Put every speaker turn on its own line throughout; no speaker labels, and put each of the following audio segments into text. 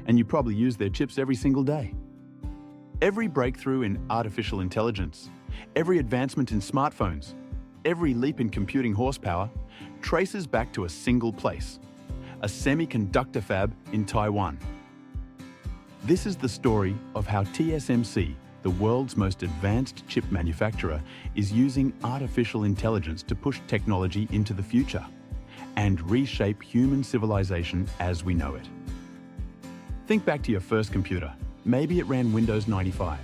and you probably use their chips every single day. Every breakthrough in artificial intelligence, every advancement in smartphones, every leap in computing horsepower traces back to a single place, a semiconductor fab in Taiwan. This is the story of how TSMC, the world's most advanced chip manufacturer, is using artificial intelligence to push technology into the future and reshape human civilization as we know it. Think back to your first computer. Maybe it ran Windows 95.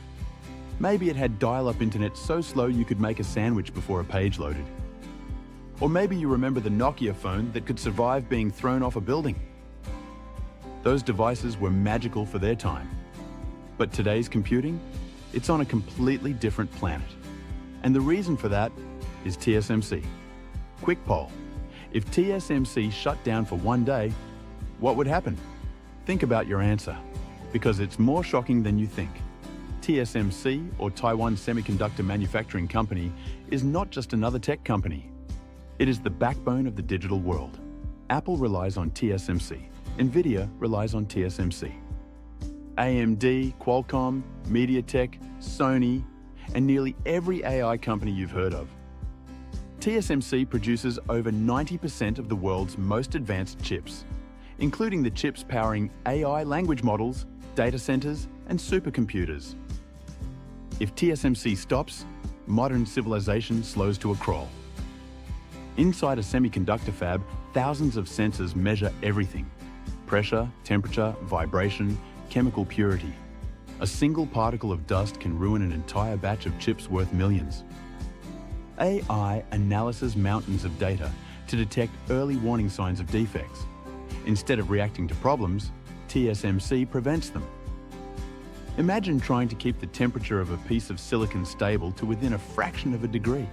Maybe it had dial-up internet so slow you could make a sandwich before a page loaded. Or maybe you remember the Nokia phone that could survive being thrown off a building. Those devices were magical for their time. But today's computing, it's on a completely different planet. And the reason for that is TSMC. Quick poll. If TSMC shut down for one day, what would happen? Think about your answer, because it's more shocking than you think. TSMC, or Taiwan Semiconductor Manufacturing Company, is not just another tech company. It is the backbone of the digital world. Apple relies on TSMC. Nvidia relies on TSMC. AMD, Qualcomm, MediaTek, Sony, and nearly every AI company you've heard of. TSMC produces over 90% of the world's most advanced chips, including the chips powering AI language models, data centers, and supercomputers. If TSMC stops, modern civilization slows to a crawl. Inside a semiconductor fab, thousands of sensors measure everything: pressure, temperature, vibration, chemical purity. A single particle of dust can ruin an entire batch of chips worth millions. AI analyzes mountains of data to detect early warning signs of defects. Instead of reacting to problems, TSMC prevents them. Imagine trying to keep the temperature of a piece of silicon stable to within a fraction of a degree,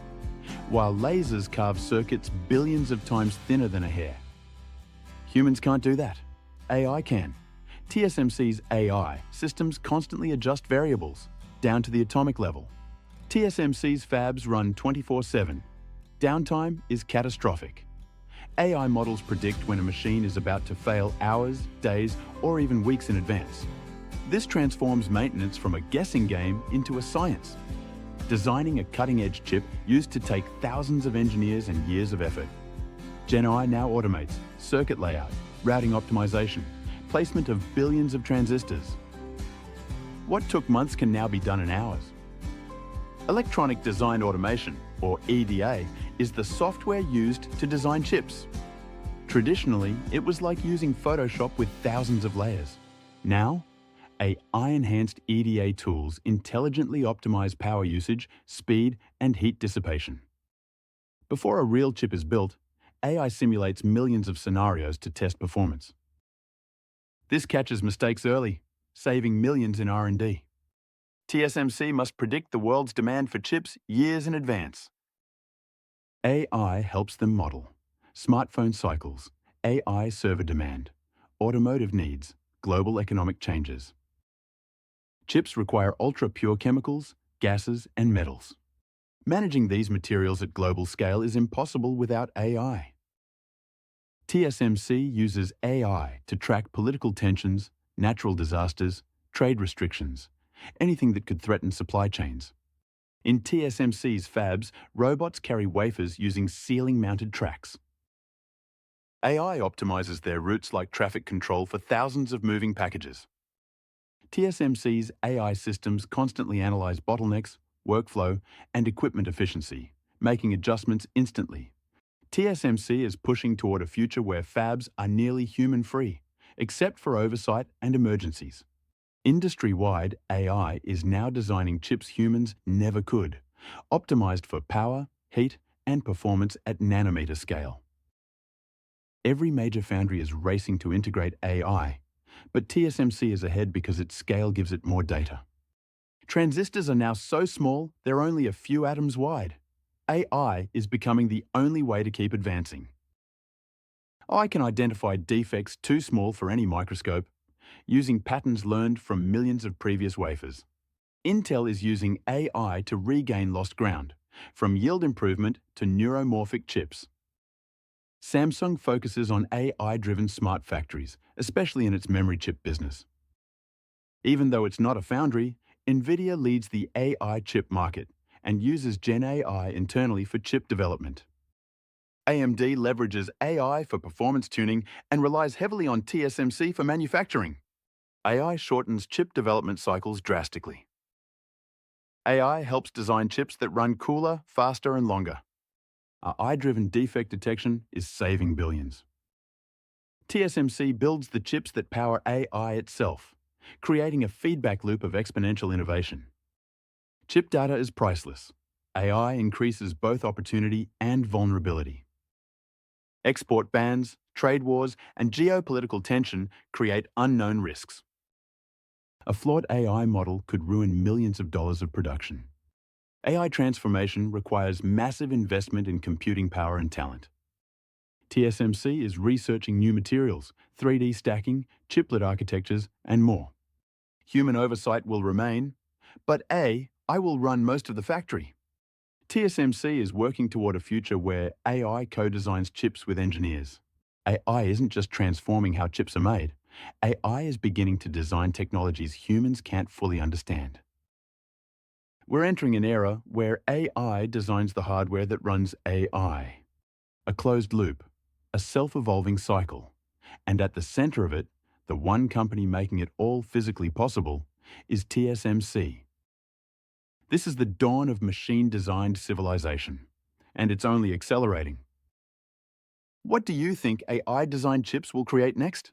while lasers carve circuits billions of times thinner than a hair. Humans can't do that. AI can. TSMC's AI systems constantly adjust variables, down to the atomic level. TSMC's fabs run 24/7. Downtime is catastrophic. AI models predict when a machine is about to fail hours, days, or even weeks in advance. This transforms maintenance from a guessing game into a science, designing a cutting-edge chip used to take thousands of engineers and years of effort. Gen I now automates circuit layout, routing optimization, placement of billions of transistors. What took months can now be done in hours. Electronic Design Automation, or EDA, is the software used to design chips. Traditionally, it was like using Photoshop with thousands of layers. Now, AI-enhanced EDA tools intelligently optimize power usage, speed, and heat dissipation. Before a real chip is built, AI simulates millions of scenarios to test performance. This catches mistakes early, saving millions in R&D. TSMC must predict the world's demand for chips years in advance. AI helps them model smartphone cycles, AI server demand, automotive needs, global economic changes. Chips require ultra-pure chemicals, gases, and metals. Managing these materials at global scale is impossible without AI. TSMC uses AI to track political tensions, natural disasters, trade restrictions, anything that could threaten supply chains. In TSMC's fabs, robots carry wafers using ceiling-mounted tracks. AI optimizes their routes like traffic control for thousands of moving packages. TSMC's AI systems constantly analyze bottlenecks, workflow, and equipment efficiency, making adjustments instantly. TSMC is pushing toward a future where fabs are nearly human-free, except for oversight and emergencies. Industry-wide, AI is now designing chips humans never could, optimized for power, heat, and performance at nanometer scale. Every major foundry is racing to integrate AI, but TSMC is ahead because its scale gives it more data. Transistors are now so small, they're only a few atoms wide. AI is becoming the only way to keep advancing. I can identify defects too small for any microscope, using patterns learned from millions of previous wafers. Intel is using AI to regain lost ground, from yield improvement to neuromorphic chips. Samsung focuses on AI-driven smart factories, especially in its memory chip business. Even though it's not a foundry, NVIDIA leads the AI chip market and uses Gen AI internally for chip development. AMD leverages AI for performance tuning and relies heavily on TSMC for manufacturing. AI shortens chip development cycles drastically. AI helps design chips that run cooler, faster, and longer. AI-driven defect detection is saving billions. TSMC builds the chips that power AI itself, creating a feedback loop of exponential innovation. Chip data is priceless. AI increases both opportunity and vulnerability. Export bans, trade wars, and geopolitical tension create unknown risks. A flawed AI model could ruin millions of dollars of production. AI transformation requires massive investment in computing power and talent. TSMC is researching new materials, 3D stacking, chiplet architectures, and more. Human oversight will remain, but AI will run most of the factory. TSMC is working toward a future where AI co-designs chips with engineers. AI isn't just transforming how chips are made. AI is beginning to design technologies humans can't fully understand. We're entering an era where AI designs the hardware that runs AI. A closed loop, a self-evolving cycle. And at the center of it, the one company making it all physically possible, is TSMC. This is the dawn of machine-designed civilization, and it's only accelerating. What do you think AI-designed chips will create next?